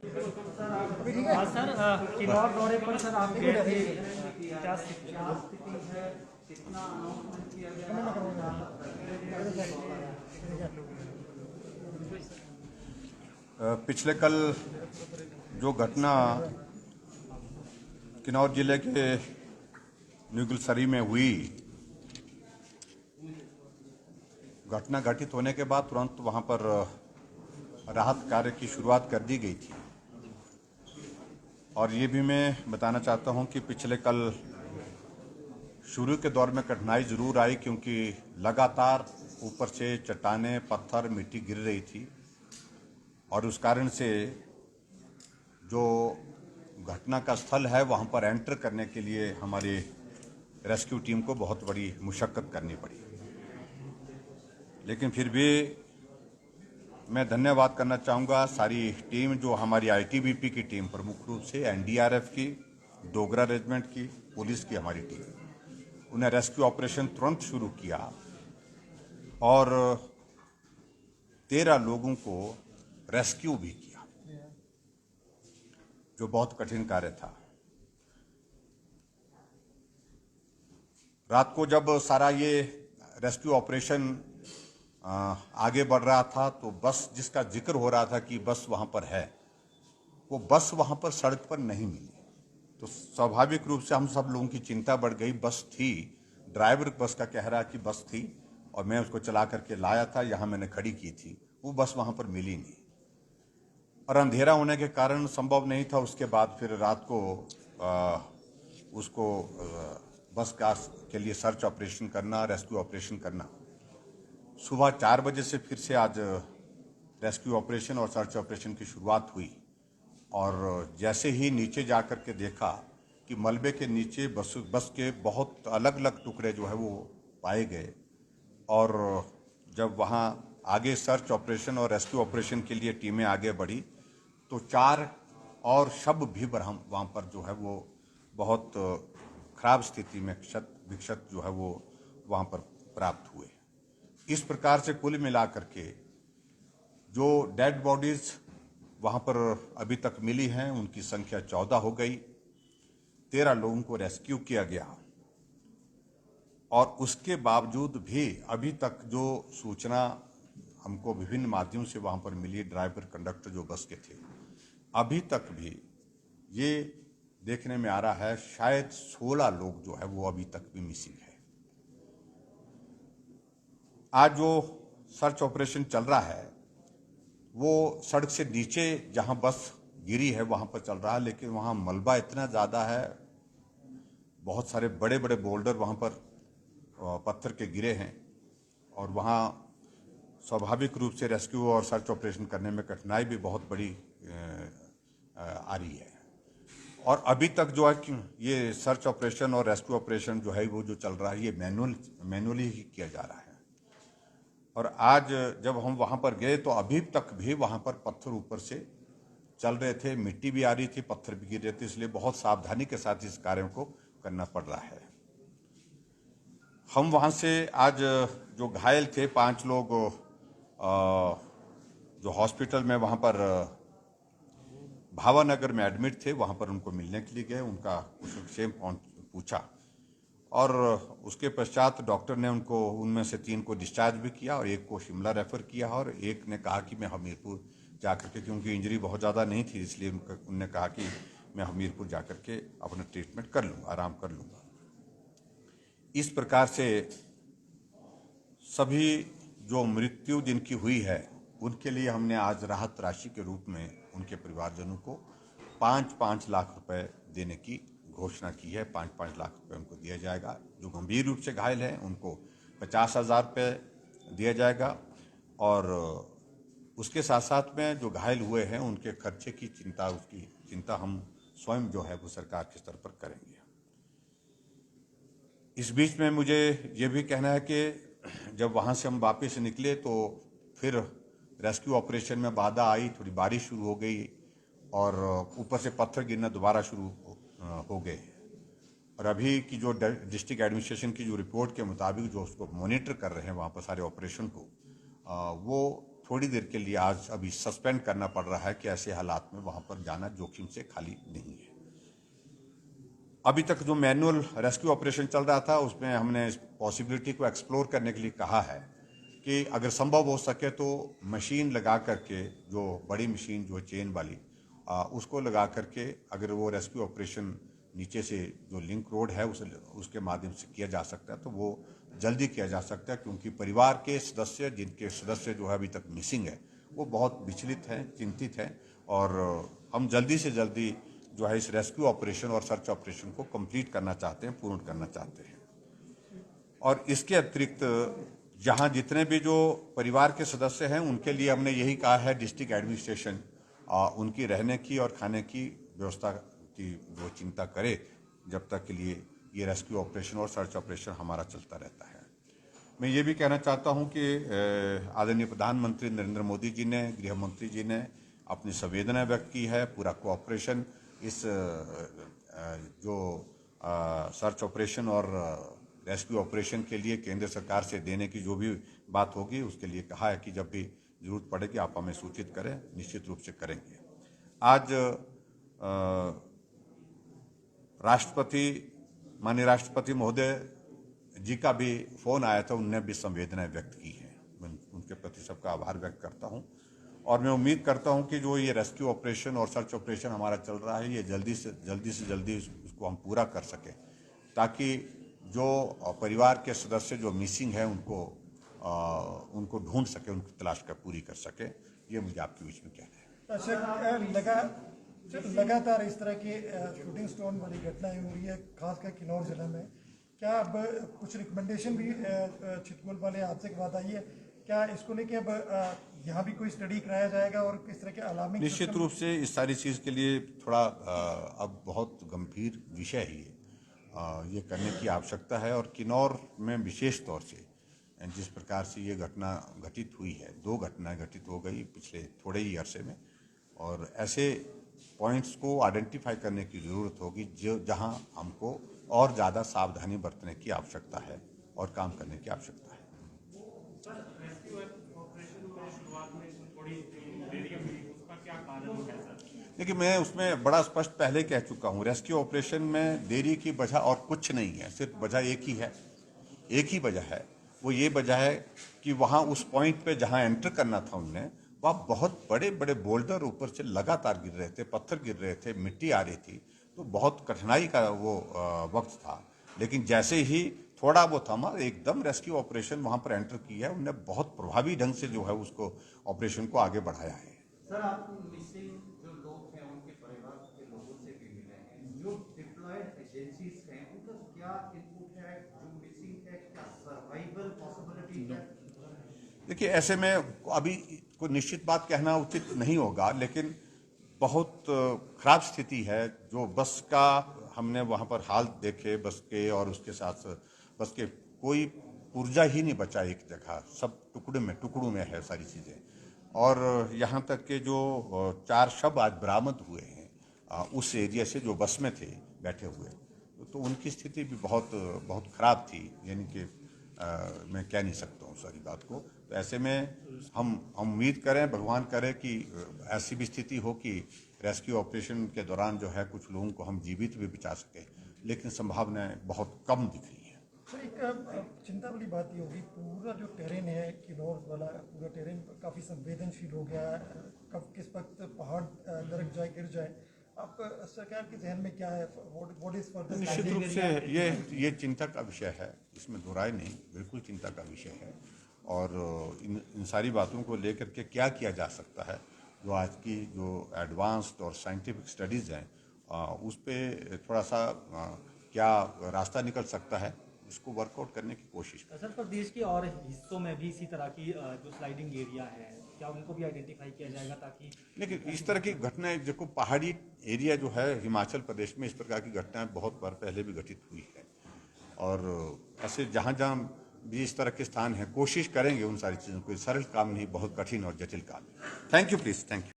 हाँ सर, किन्नौर दौरे पर सर आप गए थे। क्या स्थिति है, कितना अनाउंसमेंट किया गया? पिछले कल जो घटना किन्नौर जिले के न्यूगलसरी में हुई, घटना घटित होने के बाद तुरंत वहां पर राहत कार्य की शुरुआत कर दी गई थी। और ये भी मैं बताना चाहता हूं कि पिछले कल शुरू के दौर में कठिनाई जरूर आई, क्योंकि लगातार ऊपर से चट्टानें, पत्थर, मिट्टी गिर रही थी और उस कारण से जो घटना का स्थल है वहां पर एंटर करने के लिए हमारे रेस्क्यू टीम को बहुत बड़ी मुशक्कत करनी पड़ी। लेकिन फिर भी मैं धन्यवाद करना चाहूँगा सारी टीम, जो हमारी आईटीबीपी की टीम, प्रमुख रूप से एनडीआरएफ की, डोगरा रेजिमेंट की, पुलिस की हमारी टीम, उन्हें रेस्क्यू ऑपरेशन तुरंत शुरू किया और 13 लोगों को रेस्क्यू भी किया, जो बहुत कठिन कार्य था। रात को जब सारा ये रेस्क्यू ऑपरेशन आगे बढ़ रहा था तो बस जिसका जिक्र हो रहा था कि बस वहां पर है, वो बस वहां पर सड़क पर नहीं मिली। तो स्वाभाविक रूप से हम सब लोगों की चिंता बढ़ गई। बस थी, ड्राइवर बस का कह रहा कि बस थी और मैं उसको चला करके लाया था, यहां मैंने खड़ी की थी, वो बस वहां पर मिली नहीं और अंधेरा होने के कारण संभव नहीं था उसके बाद फिर रात को उसको बस के लिए सर्च ऑपरेशन करना, रेस्क्यू ऑपरेशन करना। सुबह 4 बजे से फिर से आज रेस्क्यू ऑपरेशन और सर्च ऑपरेशन की शुरुआत हुई और जैसे ही नीचे जाकर के देखा कि मलबे के नीचे बस के बहुत अलग अलग टुकड़े जो है वो पाए गए और जब वहाँ आगे सर्च ऑपरेशन और रेस्क्यू ऑपरेशन के लिए टीमें आगे बढ़ी तो 4 और शव भी बरामद वहाँ पर जो है वो बहुत खराब स्थिति में क्षत विक्षत जो है वो वहाँ पर प्राप्त हुए। इस प्रकार से कुल मिलाकर के जो डेड बॉडीज वहां पर अभी तक मिली हैं उनकी संख्या 14 हो गई। 13 लोगों को रेस्क्यू किया गया और उसके बावजूद भी अभी तक जो सूचना हमको विभिन्न माध्यमों से वहां पर मिली, ड्राइवर, कंडक्टर जो बस के थे, अभी तक भी ये देखने में आ रहा है शायद 16 लोग जो है वो अभी तक भी मिसिंग है। आज जो सर्च ऑपरेशन चल रहा है वो सड़क से नीचे जहां बस गिरी है वहां पर चल रहा है, लेकिन वहां मलबा इतना ज़्यादा है, बहुत सारे बड़े बड़े बोल्डर वहां पर पत्थर के गिरे हैं और वहां स्वाभाविक रूप से रेस्क्यू और सर्च ऑपरेशन करने में कठिनाई भी बहुत बड़ी आ रही है। और अभी तक जो है कि ये सर्च ऑपरेशन और रेस्क्यू ऑपरेशन जो है वो जो चल रहा है ये मैनुअली ही किया जा रहा है। और आज जब हम वहां पर गए तो अभी तक भी वहां पर पत्थर ऊपर से चल रहे थे, मिट्टी भी आ रही थी, पत्थर भी गिर रहे थे, इसलिए बहुत सावधानी के साथ इस कार्य को करना पड़ रहा है। हम वहां से आज जो घायल थे 5 लोग जो हॉस्पिटल में वहां पर भावानगर में एडमिट थे, वहां पर उनको मिलने के लिए गए, उनका कुशलक्षेम पूछा और उसके पश्चात डॉक्टर ने उनको उनमें से 3 को डिस्चार्ज भी किया और 1 को शिमला रेफर किया और एक ने कहा कि मैं हमीरपुर जाकर के, क्योंकि इंजरी बहुत ज़्यादा नहीं थी इसलिए उनने कहा कि मैं हमीरपुर जाकर के अपना ट्रीटमेंट कर लूँगा, आराम कर लूँगा। इस प्रकार से सभी जो मृत्यु जिनकी हुई है उनके लिए हमने आज राहत राशि के रूप में उनके परिवारजनों को 5-5 लाख रुपए देने की घोषणा की है। 5-5 लाख रुपए उनको दिया जाएगा। जो गंभीर रूप से घायल हैं उनको 50,000 रुपये दिया जाएगा और उसके साथ साथ में जो घायल हुए हैं उनके खर्चे की चिंता, उसकी चिंता हम स्वयं जो है वो सरकार के स्तर पर करेंगे। इस बीच में मुझे ये भी कहना है कि जब वहाँ से हम वापस निकले तो फिर रेस्क्यू ऑपरेशन में बाधा आई, थोड़ी बारिश शुरू हो गई और ऊपर से पत्थर गिरना दोबारा शुरू हो गए। और अभी की जो डिस्ट्रिक्ट एडमिनिस्ट्रेशन की जो रिपोर्ट के मुताबिक जो उसको मॉनिटर कर रहे हैं वहाँ पर सारे ऑपरेशन को, वो थोड़ी देर के लिए आज अभी सस्पेंड करना पड़ रहा है कि ऐसे हालात में वहां पर जाना जोखिम से खाली नहीं है। अभी तक जो मैनुअल रेस्क्यू ऑपरेशन चल रहा था उसमें हमने इस पॉसिबिलिटी को एक्सप्लोर करने के लिए कहा है कि अगर संभव हो सके तो मशीन लगा करके, जो बड़ी मशीन जो चेन वाली उसको लगा करके अगर वो रेस्क्यू ऑपरेशन नीचे से जो लिंक रोड है उसके माध्यम से किया जा सकता है तो वो जल्दी किया जा सकता है, क्योंकि परिवार के सदस्य जिनके सदस्य जो है अभी तक मिसिंग है वो बहुत विचलित हैं, चिंतित हैं, और हम जल्दी से जल्दी जो है इस रेस्क्यू ऑपरेशन और सर्च ऑपरेशन को कंप्लीट करना चाहते हैं, पूर्ण करना चाहते हैं। और इसके अतिरिक्त जहां जितने भी जो परिवार के सदस्य हैं उनके लिए हमने यही कहा है डिस्ट्रिक्ट एडमिनिस्ट्रेशन उनकी रहने की और खाने की व्यवस्था की वो चिंता करे जब तक के लिए ये रेस्क्यू ऑपरेशन और सर्च ऑपरेशन हमारा चलता रहता है। मैं ये भी कहना चाहता हूं कि आदरणीय प्रधानमंत्री नरेंद्र मोदी जी ने, गृह मंत्री जी ने अपनी संवेदना व्यक्त की है। पूरा कोऑपरेशन इस जो सर्च ऑपरेशन और रेस्क्यू ऑपरेशन के लिए केंद्र सरकार से देने की जो भी बात होगी उसके लिए कहा है कि जब भी जरूरत पड़ेगी आप हमें सूचित करें, निश्चित रूप से करेंगे। आज माननीय राष्ट्रपति महोदय जी का भी फोन आया था, उनने भी संवेदनाएं व्यक्त की हैं। मैं उनके प्रति सबका आभार व्यक्त करता हूं और मैं उम्मीद करता हूं कि जो ये रेस्क्यू ऑपरेशन और सर्च ऑपरेशन हमारा चल रहा है ये जल्दी से जल्दी उसको हम पूरा कर सकें, ताकि जो परिवार के सदस्य जो मिसिंग है उनको ढूंढ सके, उनकी तलाश कर पूरी कर सके। ये मुझे आपके बीच में कहना है। लगातार इस तरह की शूटिंग स्टोन वाली घटनाएं हो रही है, खासकर किन्नौर जिले में। क्या अब कुछ रिकमेंडेशन भी छितकुल वाले हादसे के बाद आई है? क्या इसको लेके अब यहाँ भी कोई स्टडी कराया जाएगा और किस तरह के अलार्मिंग? निश्चित रूप से इस सारी चीज़ के लिए थोड़ा अब बहुत गंभीर विषय है ये करने की आवश्यकता है। और किन्नौर में विशेष तौर से जिस प्रकार से ये घटना घटित हुई है, 2 घटनाएं घटित हो गई पिछले थोड़े ही अरसे में, और ऐसे पॉइंट्स को आइडेंटिफाई करने की ज़रूरत होगी जहां हमको और ज़्यादा सावधानी बरतने की आवश्यकता है और काम करने की आवश्यकता है। देखिए, मैं उसमें बड़ा स्पष्ट पहले कह चुका हूं, रेस्क्यू ऑपरेशन में देरी की वजह और कुछ नहीं है, सिर्फ वजह एक ही है, एक ही वजह है। वो ये वजह है कि वहां उस पॉइंट पे जहां एंटर करना था उनने, वहाँ बहुत बड़े बड़े बोल्डर ऊपर से लगातार गिर रहे थे, पत्थर गिर रहे थे, मिट्टी आ रही थी, तो बहुत कठिनाई का वो वक्त था। लेकिन जैसे ही थोड़ा वो थमा, एकदम रेस्क्यू ऑपरेशन वहाँ पर एंटर किया है, उनने बहुत प्रभावी ढंग से जो है उसको ऑपरेशन को आगे बढ़ाया है। सर, आप मिसिंग जो लोग हैं उनके परिवार के लोगों से भी मिले हैं, जो डिप्लॉयड एजेंसीज हैं उनका क्या इनपुट है? जो मिसिंग है क्या सर्वाइवल पॉसिबिलिटी है? देखिए, ऐसे में अभी कोई निश्चित बात कहना उचित नहीं होगा, लेकिन बहुत खराब स्थिति है। जो बस का हमने वहाँ पर हाल देखे बस के, और उसके साथ बस के कोई पुर्जा ही नहीं बचा एक जगह, सब टुकड़ों में है सारी चीज़ें। और यहाँ तक के जो 4 शव आज बरामद हुए हैं उस एरिया से जो बस में थे बैठे हुए, तो उनकी स्थिति भी बहुत बहुत खराब थी, यानी कि मैं कह नहीं सकता हूँ सारी बात को। तो ऐसे में हम उम्मीद करें, भगवान करे कि ऐसी भी स्थिति हो कि रेस्क्यू ऑपरेशन के दौरान जो है कुछ लोगों को हम जीवित भी बचा सकें, लेकिन संभावनाएं बहुत कम दिख रही है। सर, एक चिंता वाली बात ये होगी, पूरा जो टेरेन है किन्नौर वाला, पूरा टेरेन काफ़ी संवेदनशील हो गया, कब किस वक्त पहाड़ दरक जाए, गिर जाए। आप सरकार के जहन में क्या है? What is for? निश्चित रूप से ये चिंता का विषय है, इसमें दो राय नहीं, बिल्कुल चिंता का विषय है। और इन सारी बातों को लेकर के क्या किया जा सकता है, जो आज की जो एडवांस्ड और साइंटिफिक स्टडीज़ हैं उस पर थोड़ा सा क्या रास्ता निकल सकता है, इसको वर्कआउट करने की कोशिश करें। सर, प्रदेश के और हिस्सों में भी इसी तरह की जो स्लाइडिंग एरिया है, क्या उनको भी आइडेंटिफाई किया जाएगा ताकि? लेकिन इस तरह की घटनाएं, देखो पहाड़ी एरिया जो है हिमाचल प्रदेश में इस प्रकार की घटनाएं बहुत बार पहले भी घटित हुई है, और ऐसे जहाँ जहाँ भी इस तरह के स्थान हैं कोशिश करेंगे उन सारी चीज़ों को। सरल काम नहीं, बहुत कठिन और जटिल काम है। Thank you, please, thank you.